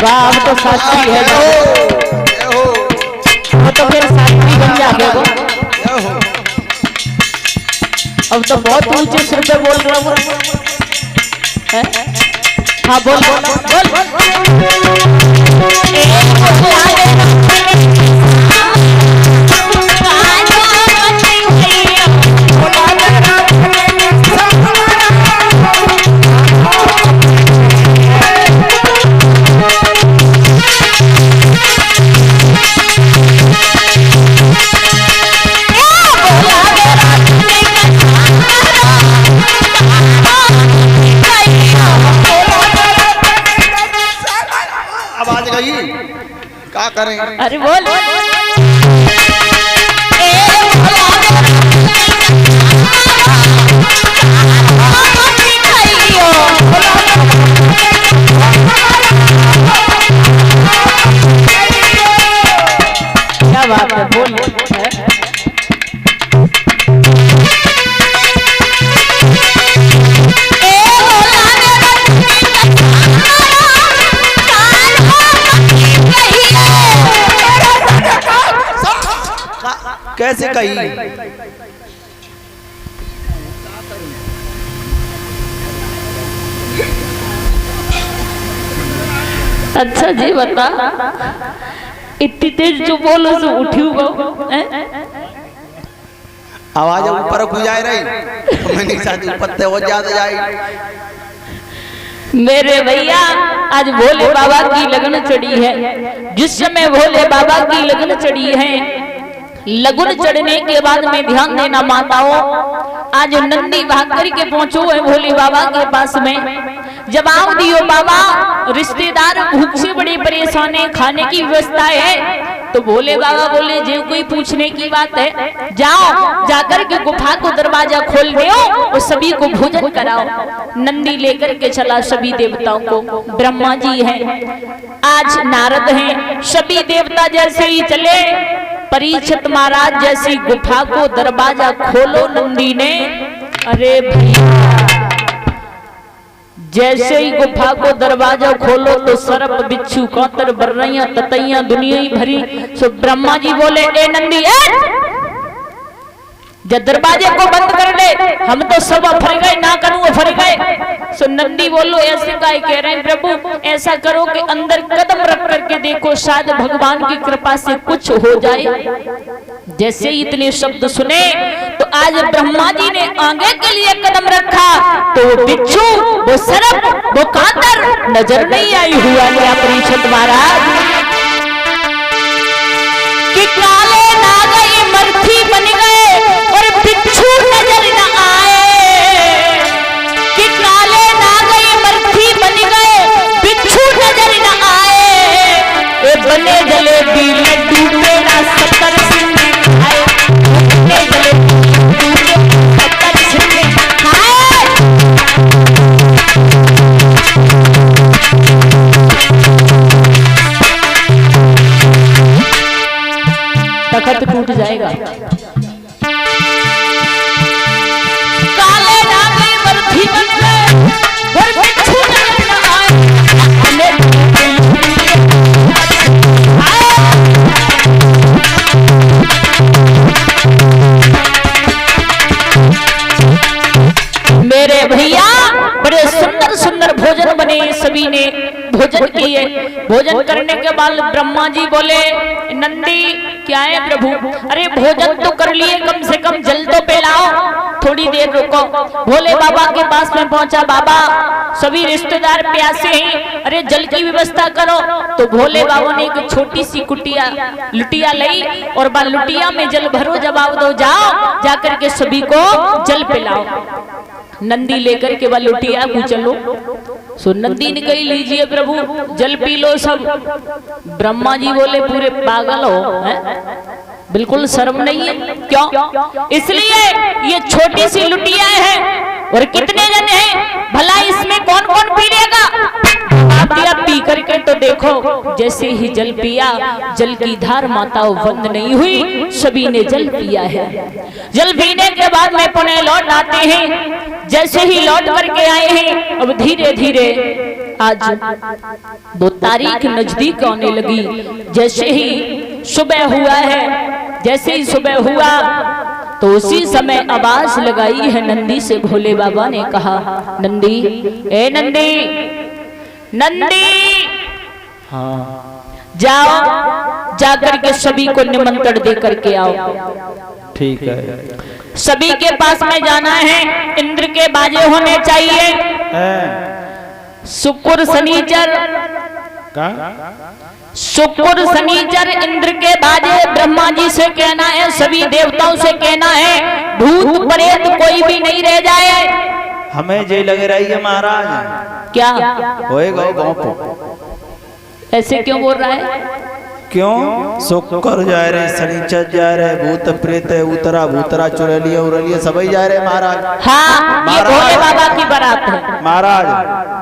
वाह तो शास्त्री है वो तो फिर शास्त्री बन जाते हो। अब तो बहुत ऊंचे सुर पे बोल रहा हूँ। हाँ बोल बोल क्या करें? अरे बोल क्या बात है बोल कैसे कही? अच्छा जी बता इतनी तेज जो बोलो सो उठी आवाज ऊपर गुजाए रही मैंने शादी पत्ते हो ज्यादा जाए। मेरे भैया आज भोले बाबा की लगन चढ़ी है। जिस समय भोले बाबा की लगन चढ़ी है, लगन चढ़ने के बाद में ध्यान देना माताओं, आज नंदी भाग करके पहुंचो है भोले बाबा के पास में। जवाब दियो बाबा, रिश्तेदार भूख से बड़े परेशान है, खाने की व्यवस्था है। तो भोले बाबा बोले जो कोई पूछने की बात है जाओ जाकर के गुफा को दरवाजा खोल दो और सभी को भोजन कराओ। नंदी लेकर के चला सभी देवताओं को। ब्रह्मा जी हैं, आज नारद हैं, सभी देवता जैसे ही चले परीक्षित महाराज जैसी गुफा को दरवाजा खोलो नंदी ने। अरे भैया जैसे ही गुफा को दरवाजा खोलो तो सर्प बिच्छू कांतर बर्रैया ततैया दुनिया ही भरी। सो ब्रह्मा जी बोले ए नंदी जब दरवाजे को बंद कर ले, हम तो सब फर गए ना करूँ फर गए। सो नंदी बोलो ऐसे काय कह रहे हैं प्रभु, ऐसा करो कि अंदर कदम रख करके देखो शायद भगवान की कृपा से कुछ हो जाए। जैसे इतने शब्द सुने तो आज ब्रह्मा जी ने आगे के लिए कदम रखा तो वो बिच्छू वो सर्प वो कांतर नजर नहीं आई। हुआ क्या परीक्षित महाराज कि काले नाग मर्थी बन गए और बिच्छू नजर न आए। कि काले नाग मर्थी बन गए बिच्छू नजर न आए। ए बने जले भी लड्डू मेरा सत्तर सिंह खाए। बने जले सत्तर सिंह खाए। तखत टूट जाएगा। काले नाग मर्थी बन गए और बिच्छू नजर न मेरे भैया बड़े सुंदर सुंदर भोजन बने, सभी ने भोजन किए। भोजन करने के बाद ब्रह्मा जी बोले नंदी क्या है प्रभु? अरे भोजन तो कर लिए, कम से कम जल तो पिलाओ, थोड़ी देर रुको। भोले बाबा के पास में पहुंचा, बाबा सभी रिश्तेदार प्यासे हैं, अरे जल की व्यवस्था करो। तो भोले बाबा ने एक छोटी सी कुटिया लुटिया ली और बा लुटिया में जल भरो, जवाब दो जाओ जाकर के सभी को जल पिलाओ। नंदी लेकर के वह लुटिया को चलो। सो नंदी ने कही लीजिए प्रभु जल पी लो सब। ब्रह्मा जी बोले पूरे पागल हो है? बिल्कुल शर्म नहीं है क्यों? इसलिए ये छोटी सी लुटिया है और कितने जन हैं भला इसमें कौन कौन पी लेगा? आप दिया पी करके तो देखो। जैसे ही जल पिया जल की धार माताओं बंद नहीं हुई, सभी ने जल पिया है। जल पीने के बाद में पुनः लौट आते हैं। जैसे ही लौट करके आए हैं अब धीरे धीरे आज वो तारीख नजदीक आने लगी। जैसे ही सुबह हुआ है, जैसे ही सुबह हुआ तो उसी समय आवाज लगाई है नंदी से। भोले बाबा ने कहा, नंदी, ए नंदी, नंदी, हाँ जाओ, जाकर के सभी को निमंत्रण दे करके आओ। ठीक है। सभी के पास में जाना है, इंद्र के बाजे होने चाहिए। शुक्र शनिचर, शुक्र शनिचर इंद्र के बाजे। ब्रह्मा जी से कहना है, सभी देवताओं से कहना है, भूत प्रेत कोई भी नहीं रह जाए। हमें जे लग रही है महाराज, क्या होएगा गाँव को? ऐसे क्यों बोल रहा है? क्यों? शुक्र जा रहे, शनिचर जा रहे, भूत प्रेत उतरा भूतरा चुरैलिया उरलिया सभी जा रहे महाराज। हाँ, ये भोले बाबा की बारात है महाराज।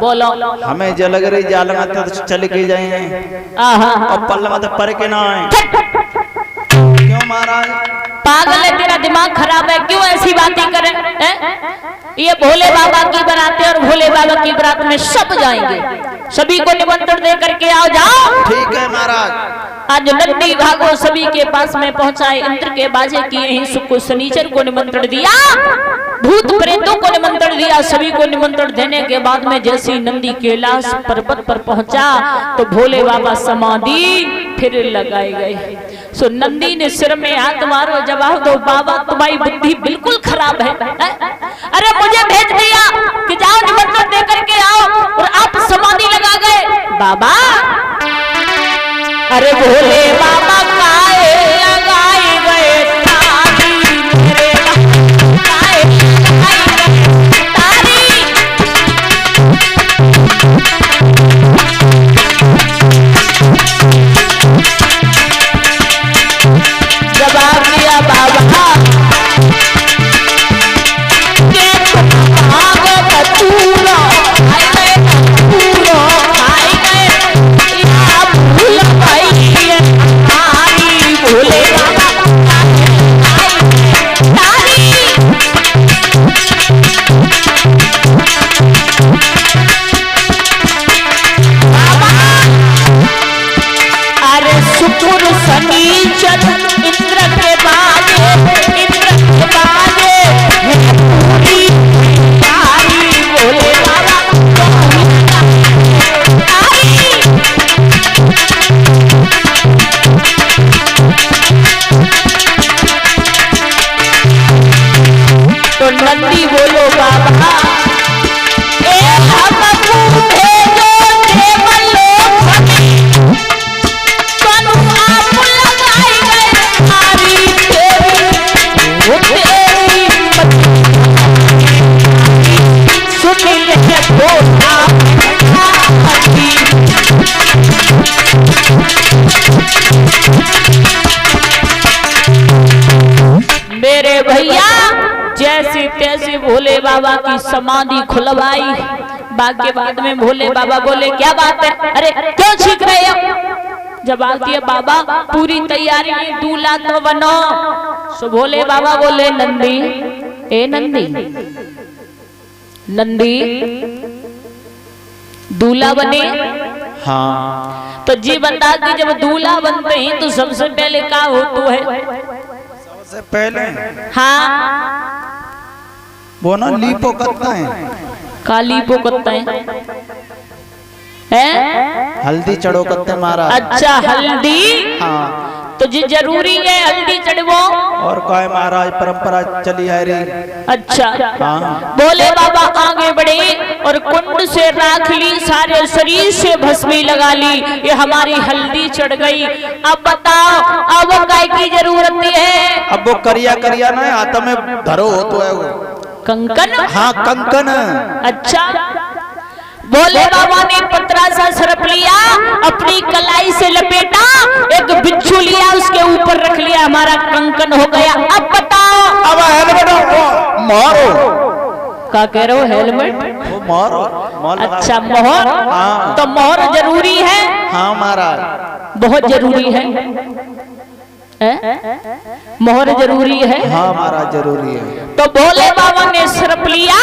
बोलो। हमें जो लग रही जालंगा तो चल के जाए और पल्ला मत पर के ना आए। क्यों महाराज? पागल है, तेरा दिमाग खराब है, क्यों ऐसी बातें करे? ये भोले बाबा की बारात है और भोले बाबा की बारात में सब जाएंगे। सभी को निमंत्रण दे करके आओ, जाओ। ठीक है महाराज। आज नंदी भागो सभी के पास में पहुंचाए, इंद्र के बाजे किए ही, शुक्र शनिचर को निमंत्रण दिया, भूत प्रेतों को निमंत्रण दिया। सभी को निमंत्रण देने के बाद में जैसे नंदी कैलाश पर्वत पर पहुंचा तो भोले बाबा समाधि फिर लगाए गए। सो नंदी ने सिर में हाथ मारो, जवाब दो, बाबा तुम्हारी बुद्धि बिल्कुल खराब है। अरे मुझे भेज दिया कि जाओ निमंत्रण दे करके आओ और आप समाधि लगा गए। बाबा, अरे भोले बाबा काहे लगाए गए तारी, मेरे काहे लगाए गए तारी। जवाब दिया बाबा के भाग कचूरा खाए गए, कचूरा खाए गए, या भूल भाई ये तारी। भोले बाबा खाए गए तारी। बाबा, अरे शुक्र शनिचर इंद्र के बाजे, इंद्र के बाजे पूरी तारी। भोले बाबा तारी। तो नंदी बोलो, बाबा ए हमको भेजो देवलोक में, कनु आप लगाई गए तारी तेरी, वो तेरी सुन ले भोला तारी। मेरे भैया जैसे तैसे भोले बाबा की समाधि खुलवाई। बाग के बाद में भोले बाबा बोले, क्या बात है? अरे क्यों छींक रहे हो? जवाब दिया, बाबा पूरी तैयारी में दूल्हा तो बनो। सो भोले बाबा बोले, नंदी, ए नंदी, नंदी दूल्हा बने। हाँ तो जी बता कि जब दूल्हा बनते हैं तो सबसे पहले क्या होता है? सबसे पहले हाँ, वो ना लीपो करता है। काली पो करता है, हल्दी चढ़ो करते महाराज। अच्छा हल्दी, हाँ तो जी जरूरी है हल्दी चढ़वो। और काय महाराज परंपरा चली आ रही। अच्छा हाँ। भोले बाबा आगे बढ़े और कुंड से राख ली, सारे शरीर से भस्मी लगा ली, ये हमारी हल्दी चढ़ गई। अब बताओ अब काय की जरूरत है? अब वो करिया करिया ना हाथ में धरो हो तो है वो कंकन। हाँ कंकन। अच्छा, भोले बाबा ने पतरा सा सरप लिया, अपनी कलाई से लपेटा, एक बिच्छू लिया, उसके ऊपर रख लिया, हमारा कंकन हो गया। अब बताओ, अब हेलमेट मारो। क्या कह रहे हो? हेलमेट वो मारो। अच्छा मोहर। हाँ। तो मोहर जरूरी है? हाँ महाराज बहुत जरूरी है। मोहर जरूरी है। हाँ महाराज जरूरी है। तो भोले बाबा ने सर्प लिया,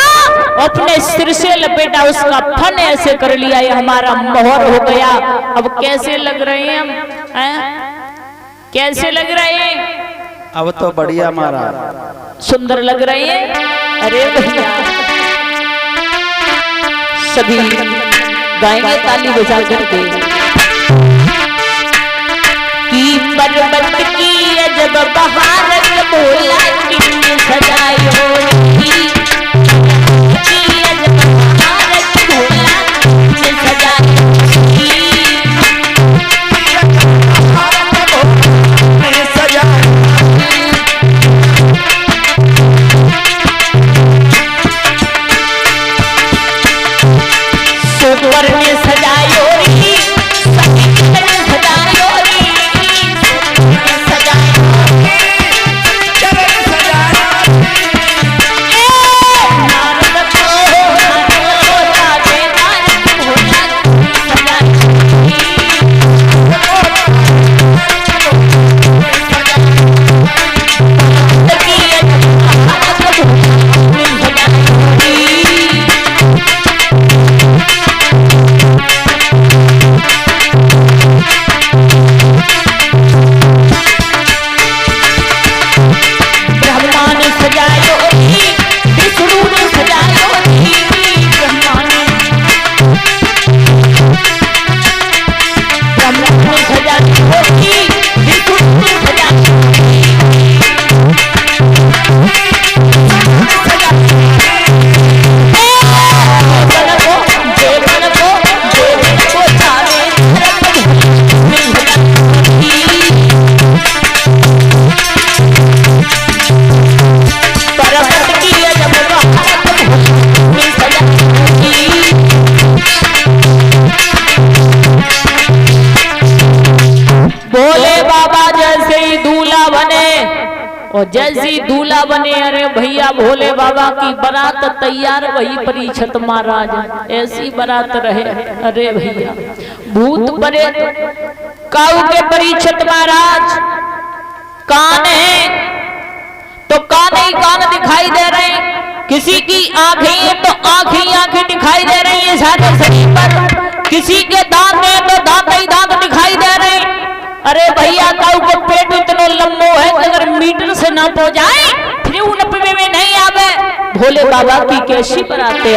अपने सिर से लपेटा, उसका फन ऐसे कर लिया, ये हमारा मोहर हो गया। अब कैसे लग रहे हैं हम? कैसे लग रहे हैं? अब तो बढ़िया महाराज, सुंदर लग रहे हैं। अरे भैया सभी गाएंगे ताली बजा करके कि पर्वत की अजब बहारत बोला कितनी सजायो की अजब बहारत बोला कितनी सजायो सुपर ने सजायो री सजायो री और जैसी दूल्हा बने, अरे भैया भोले बाबा की बारात तैयार, वही परीक्षित महाराज ऐसी बारात रहे। अरे भैया भूत प्रेत काऊ के परीक्षित महाराज कान है तो कान ही कान दिखाई दे रहे हैं, किसी की आंखें हैं तो आंखें दिखाई दे रही है सारे शरीर पर, किसी के दांत हैं तो दांत ही दांत दिखाई दे रहे हैं। अरे भैया काऊ को पेट इतना लंबो है अगर मीटर से ना पो जाए फिर नपवे में नहीं आवे। भोले बाबा की कैसी बनाते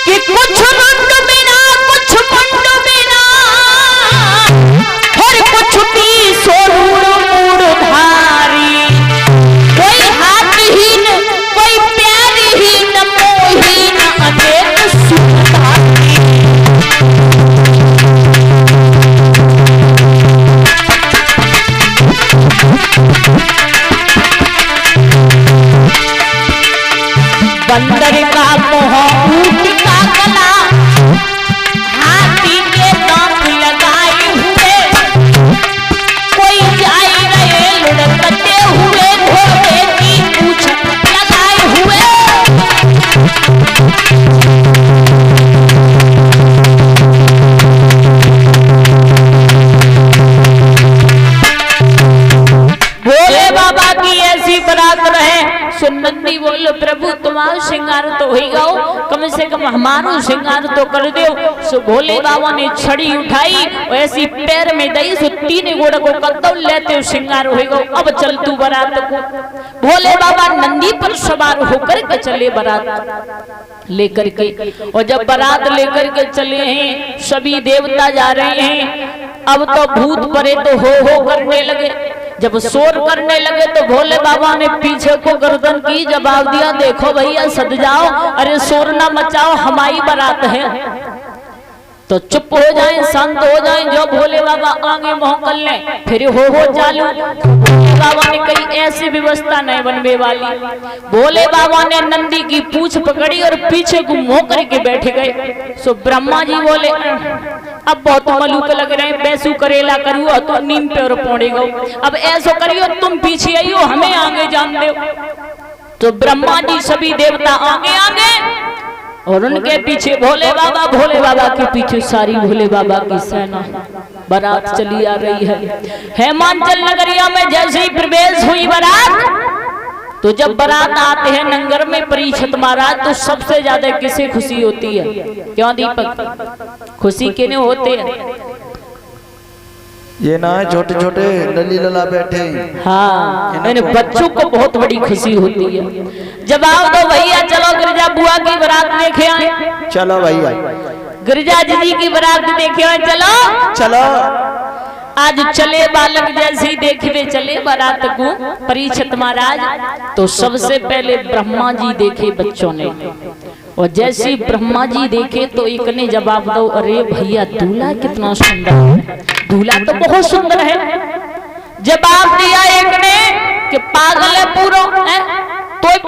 कि कुछ मुंड बिना कुछ मुंड बिना और कुछ भी सोरूर मूड धारी, कोई हाथहीन कोई प्यारहीन मोहीन अनेक सुधारी। बंदर का मोह ऊंट का गला, हाथी के दांत लगाए हुए, कोई जाए रहे लुढ़कते हुए, घोड़े की पूंछ लगाए हुए। भोले बाबा की ऐसी बारात रहे। सुनंदी बोलो प्रभु तुम्हारा श्रृंगार तो हो गो, कम से कम हमारो श्रृंगार तो कर दो। सो भोले बाबा ने छड़ी उठाई और ऐसी पैर में दई, सो तीन गोड़ को कदम लेते हो श्रृंगार हो गो। अब चल तू बारात को। भोले बाबा नंदी पर सवार होकर के चले बारात लेकर के, और जब बारात लेकर के चले हैं सभी देवता जा रहे हैं। अब तो भूत परे तो हो करने लगे। जब शोर करने लगे तो भोले बाबा ने पीछे को गर्दन की जवाब दिया, देखो भैया सद जाओ, अरे शोर ना मचाओ, हमारी बारात है। तो चुप हो जाएं, शांत हो जाएं। जो भोले बाबा आगे मुंह कर ले फिर हो चालू। भोले बाबा ने कही ऐसी व्यवस्था नहीं बनने वाली। भोले बाबा ने नंदी की पूंछ पकड़ी और पीछे को मुंह करके बैठ गए। सो ब्रह्मा जी बोले अब बहुत मलूक लग रहे हैं, बैसू करेला करियो तो नीम पे और पौड़ेगा, अब ऐसो करियो तुम पीछे आइयो, हमें आगे जान दो। तो ब्रह्मा जी सभी देवता आगे आगे और उनके पीछे भोले बाबा के पीछे सारी भोले बाबा की सेना। बारात चली आ रही है। हेमांचल नगरिया में जैसे ही प्रवेश हुई बारात, तो जब बारात आते हैं नंगर में परीक्षित महाराज, तो सबसे ज्यादा किसे खुशी होती है? क्यों दीपक, खुशी किने होते हैं? ये ना छोटे छोटे लली लला बैठे। हाँ, मैंने बच्चों को बहुत बड़ी खुशी होती है। जब आओ तो भैया चलो गिरजा बुआ की बारात देखे आए। चलो भैया, गिरजा जी की बारात देखे आए, चलो चलो। आज चले बालक जैसे ही देखे चले बारात को परीक्षित महाराज, तो सबसे पहले ब्रह्मा जी देखे बच्चों ने, और जैसे ही ब्रह्मा जी देखे तो एक ने जवाब दो, अरे भैया दूल्हा कितना सुंदर है, दूल्हा तो बहुत सुंदर है। जवाब दिया एक ने कि पागल है पूरा है, तो